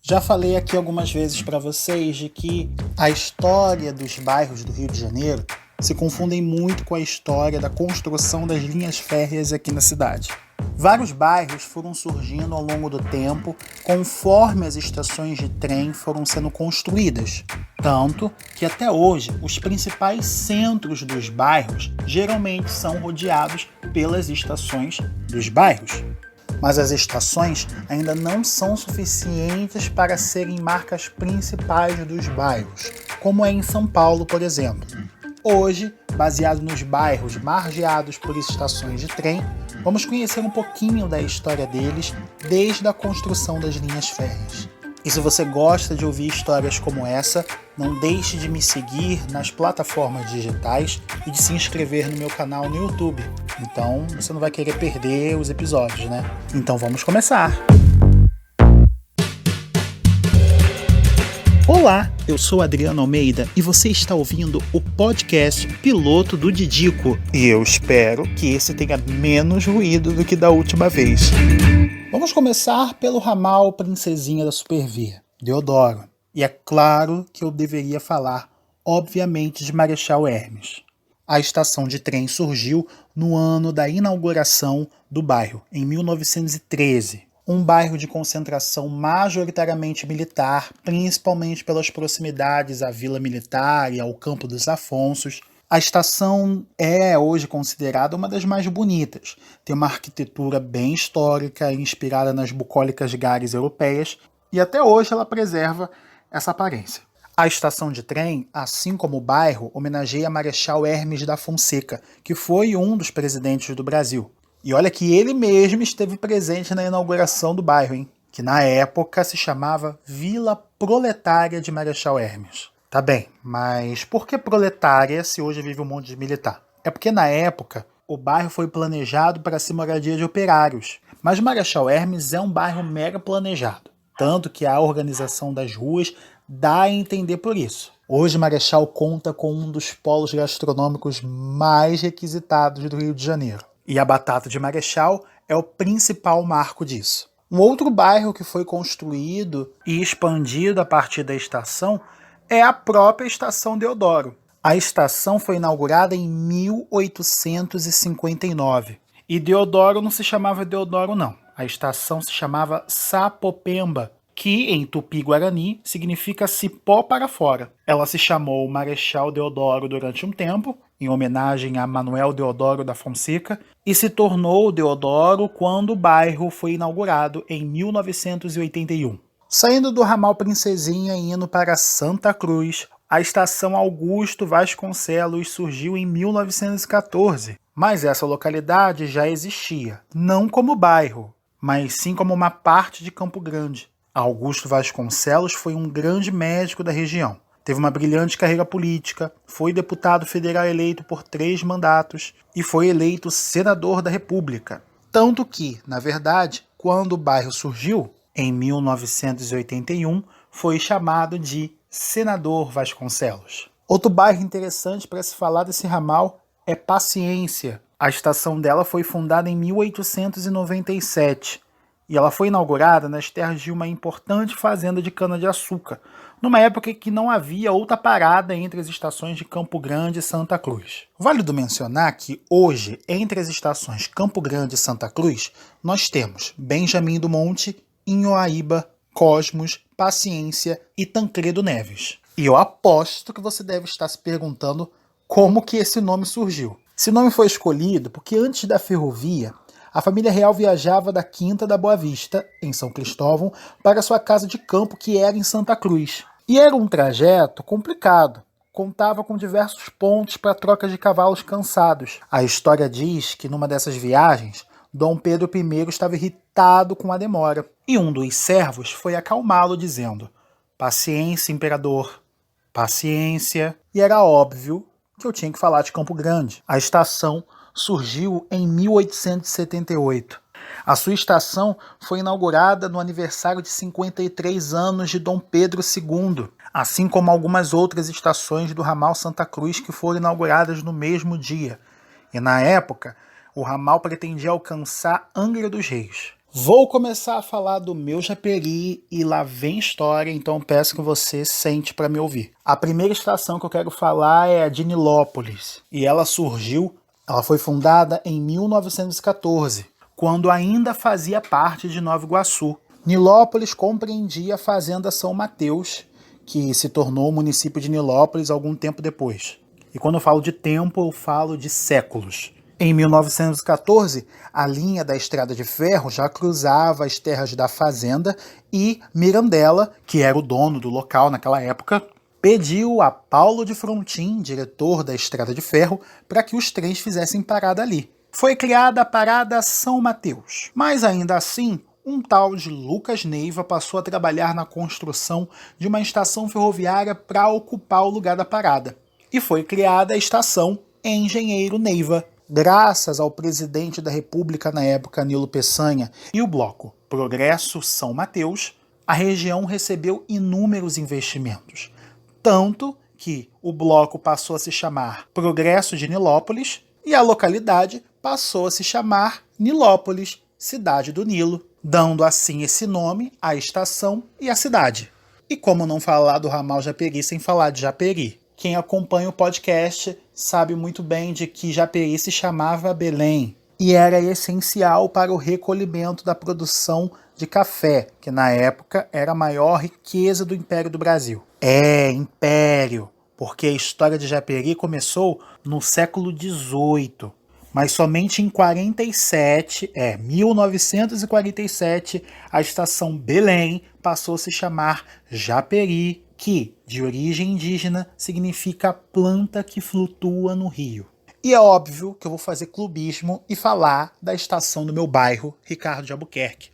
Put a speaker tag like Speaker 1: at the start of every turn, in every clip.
Speaker 1: Já falei aqui algumas vezes para vocês de que a história dos bairros do Rio de Janeiro se confundem muito com a história da construção das linhas férreas aqui na cidade. Vários bairros foram surgindo ao longo do tempo conforme as estações de trem foram sendo construídas, tanto que até hoje os principais centros dos bairros geralmente são rodeados pelas estações dos bairros. Mas as estações ainda não são suficientes para serem marcas principais dos bairros, como é em São Paulo, por exemplo. Hoje, baseado nos bairros margeados por estações de trem, vamos conhecer um pouquinho da história deles desde a construção das linhas férreas. E se você gosta de ouvir histórias como essa, não deixe de me seguir nas plataformas digitais e de se inscrever no meu canal no YouTube. Então você não vai querer perder os episódios, né? Então vamos começar! Olá, eu sou Adriano Almeida e você está ouvindo o podcast Piloto do Didico. E eu espero que esse tenha menos ruído do que da última vez. Vamos começar pelo ramal Princesinha da Supervia, Deodoro. E é claro que eu deveria falar, obviamente, de Marechal Hermes. A estação de trem surgiu no ano da inauguração do bairro, em 1913. Um bairro de concentração majoritariamente militar, principalmente pelas proximidades à Vila Militar e ao Campo dos Afonsos. A estação é hoje considerada uma das mais bonitas. Tem uma arquitetura bem histórica, inspirada nas bucólicas gares europeias, e até hoje ela preserva essa aparência. A estação de trem, assim como o bairro, homenageia Marechal Hermes da Fonseca, que foi um dos presidentes do Brasil. E olha que ele mesmo esteve presente na inauguração do bairro, hein? Que na época se chamava Vila Proletária de Marechal Hermes. Tá bem, mas por que proletária se hoje vive um monte de militar? É porque na época o bairro foi planejado para ser moradia de operários. Mas Marechal Hermes é um bairro mega planejado. Tanto que a organização das ruas dá a entender por isso. Hoje Marechal conta com um dos polos gastronômicos mais requisitados do Rio de Janeiro. E a batata de Marechal é o principal marco disso. Um outro bairro que foi construído e expandido a partir da estação é a própria Estação Deodoro. A estação foi inaugurada em 1859. E Deodoro não se chamava Deodoro, não. A estação se chamava Sapopemba, que em Tupi-Guarani significa cipó para fora. Ela se chamou Marechal Deodoro durante um tempo, em homenagem a Manuel Deodoro da Fonseca, e se tornou Deodoro quando o bairro foi inaugurado em 1981. Saindo do ramal Princesinha e indo para Santa Cruz, a estação Augusto Vasconcelos surgiu em 1914. Mas essa localidade já existia, não como bairro, mas sim como uma parte de Campo Grande. Augusto Vasconcelos foi um grande médico da região. Teve uma brilhante carreira política, foi deputado federal eleito por 3 mandatos e foi eleito senador da República. Tanto que, na verdade, quando o bairro surgiu, em 1981, foi chamado de Senador Vasconcelos. Outro bairro interessante para se falar desse ramal é Paciência. A estação dela foi fundada em 1897 e ela foi inaugurada nas terras de uma importante fazenda de cana-de-açúcar, numa época que não havia outra parada entre as estações de Campo Grande e Santa Cruz. Válido mencionar que hoje, entre as estações Campo Grande e Santa Cruz, nós temos Benjamin do Monte, Inhoaíba, Cosmos, Paciência e Tancredo Neves. E eu aposto que você deve estar se perguntando como que esse nome surgiu. Esse nome foi escolhido porque antes da ferrovia, a família real viajava da Quinta da Boa Vista, em São Cristóvão, para sua casa de campo, que era em Santa Cruz. E era um trajeto complicado. Contava com diversos pontos para troca de cavalos cansados. A história diz que numa dessas viagens, Dom Pedro I estava irritado com a demora. E um dos servos foi acalmá-lo dizendo: "Paciência, imperador, paciência." E era óbvio que eu tinha que falar de Campo Grande. A estação surgiu em 1878. A sua estação foi inaugurada no aniversário de 53 anos de Dom Pedro II, assim como algumas outras estações do ramal Santa Cruz que foram inauguradas no mesmo dia. E na época, o ramal pretendia alcançar Angra dos Reis. Vou começar a falar do meu Japeri e lá vem história, então peço que você sente para me ouvir. A primeira estação que eu quero falar é a de Nilópolis, e ela foi fundada em 1914, quando ainda fazia parte de Nova Iguaçu. Nilópolis compreendia a Fazenda São Mateus, que se tornou o município de Nilópolis algum tempo depois. E quando eu falo de tempo, eu falo de séculos. Em 1914, a linha da estrada de ferro já cruzava as terras da fazenda e Mirandela, que era o dono do local naquela época, pediu a Paulo de Frontin, diretor da estrada de ferro, para que os trens fizessem parada ali. Foi criada a parada São Mateus, mas ainda assim, um tal de Lucas Neiva passou a trabalhar na construção de uma estação ferroviária para ocupar o lugar da parada. E foi criada a estação Engenheiro Neiva, graças ao presidente da República na época, Nilo Peçanha, e o bloco Progresso São Mateus, a região recebeu inúmeros investimentos. Tanto que o bloco passou a se chamar Progresso de Nilópolis e a localidade passou a se chamar Nilópolis, Cidade do Nilo, dando assim esse nome à estação e à cidade. E como não falar do ramal Japeri sem falar de Japeri? Quem acompanha o podcast sabe muito bem de que Japeri se chamava Belém e era essencial para o recolhimento da produção de café, que na época era a maior riqueza do Império do Brasil. Império, porque a história de Japeri começou no século XVIII, mas somente em 1947, a estação Belém passou a se chamar Japeri, que, de origem indígena, significa planta que flutua no rio. E é óbvio que eu vou fazer clubismo e falar da estação do meu bairro, Ricardo de Albuquerque.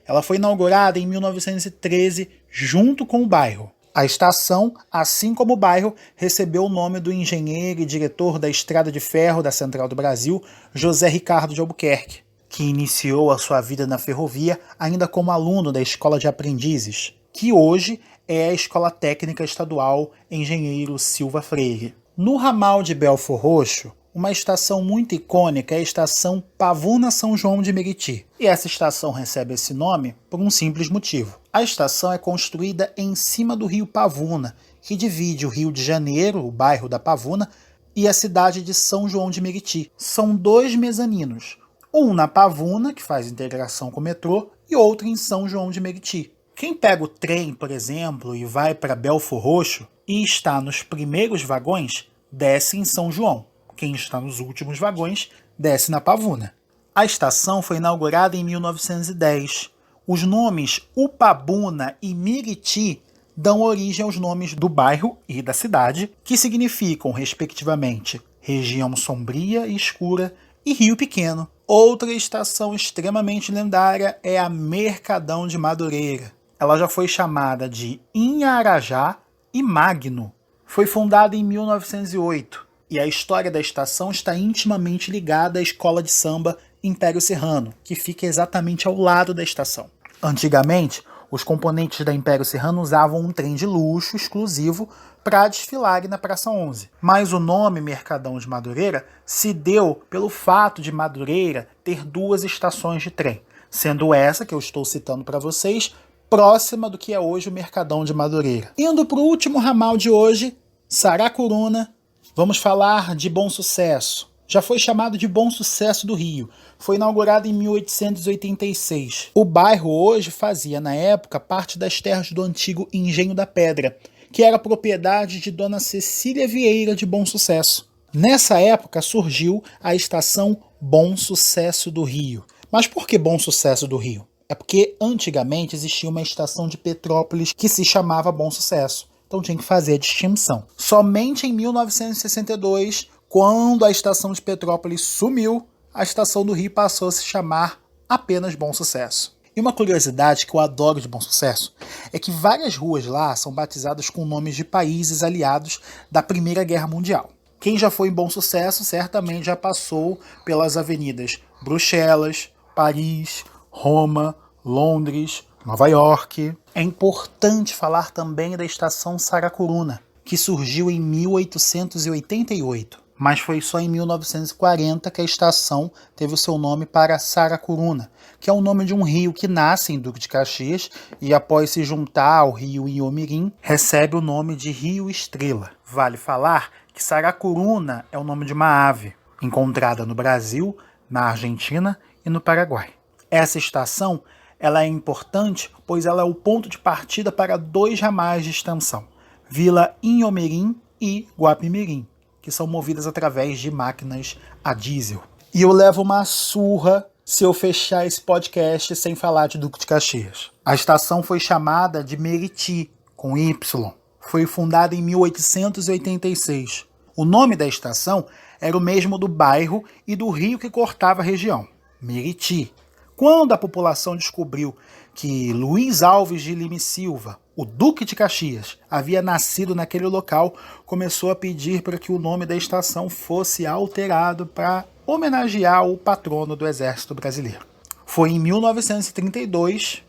Speaker 1: Ela foi inaugurada em 1913 junto com o bairro. A estação, assim como o bairro, recebeu o nome do engenheiro e diretor da Estrada de Ferro da Central do Brasil, José Ricardo de Albuquerque, que iniciou a sua vida na ferrovia ainda como aluno da Escola de Aprendizes, que hoje é a Escola Técnica Estadual Engenheiro Silva Freire. No ramal de Belfor Roxo, uma estação muito icônica é a estação Pavuna São João de Meriti. E essa estação recebe esse nome por um simples motivo. A estação é construída em cima do rio Pavuna, que divide o Rio de Janeiro, o bairro da Pavuna, e a cidade de São João de Meriti. São 2 mezaninos, um na Pavuna, que faz integração com o metrô, e outro em São João de Meriti. Quem pega o trem, por exemplo, e vai para Belfor Roxo e está nos primeiros vagões, desce em São João. Quem está nos últimos vagões, desce na Pavuna. A estação foi inaugurada em 1910. Os nomes Upabuna e Miriti dão origem aos nomes do bairro e da cidade, que significam, respectivamente, região sombria e escura e Rio Pequeno. Outra estação extremamente lendária é a Mercadão de Madureira. Ela já foi chamada de Inharajá e Magno. Foi fundada em 1908 e a história da estação está intimamente ligada à escola de samba Império Serrano, que fica exatamente ao lado da estação. Antigamente, os componentes da Império Serrano usavam um trem de luxo exclusivo para desfilarem na Praça 11. Mas o nome Mercadão de Madureira se deu pelo fato de Madureira ter 2 estações de trem, sendo essa que eu estou citando para vocês próxima do que é hoje o Mercadão de Madureira. Indo para o último ramal de hoje, Saracuruna, vamos falar de Bom Sucesso. Já foi chamado de Bom Sucesso do Rio. Foi inaugurado em 1886. O bairro hoje fazia, na época, parte das terras do antigo Engenho da Pedra, que era propriedade de Dona Cecília Vieira de Bom Sucesso. Nessa época surgiu a estação Bom Sucesso do Rio. Mas por que Bom Sucesso do Rio? É porque antigamente existia uma estação de Petrópolis que se chamava Bom Sucesso. Então tinha que fazer a distinção. Somente em 1962, quando a estação de Petrópolis sumiu, a estação do Rio passou a se chamar apenas Bom Sucesso. E uma curiosidade que eu adoro de Bom Sucesso é que várias ruas lá são batizadas com nomes de países aliados da Primeira Guerra Mundial. Quem já foi em Bom Sucesso certamente já passou pelas avenidas Bruxelas, Paris, Roma, Londres, Nova York. É importante falar também da estação Saracuruna, que surgiu em 1888. mas foi só em 1940 que a estação teve o seu nome para Saracuruna, que é o nome de um rio que nasce em Duque de Caxias e, após se juntar ao rio Inhomirim, recebe o nome de Rio Estrela. Vale falar que Saracuruna é o nome de uma ave, encontrada no Brasil, na Argentina e no Paraguai. Essa estação ela é importante, pois ela é o ponto de partida para 2 ramais de extensão, Vila Inhomirim e Guapimirim, que são movidas através de máquinas a diesel. E eu levo uma surra se eu fechar esse podcast sem falar de Duque de Caxias. A estação foi chamada de Meriti, com Y. Foi fundada em 1886. O nome da estação era o mesmo do bairro e do rio que cortava a região, Meriti. Quando a população descobriu que Luiz Alves de Lima e Silva, o Duque de Caxias, havia nascido naquele local, começou a pedir para que o nome da estação fosse alterado para homenagear o patrono do Exército Brasileiro. Foi em 1932,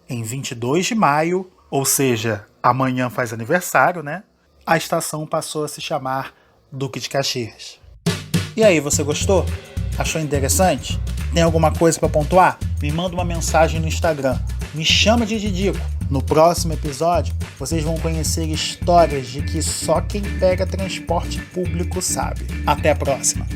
Speaker 1: em 22 de maio, ou seja, amanhã faz aniversário, né? A estação passou a se chamar Duque de Caxias. E aí, você gostou? Achou interessante? Tem alguma coisa para pontuar? Me manda uma mensagem no Instagram. Me chama de Didico. No próximo episódio, vocês vão conhecer histórias de que só quem pega transporte público sabe. Até a próxima!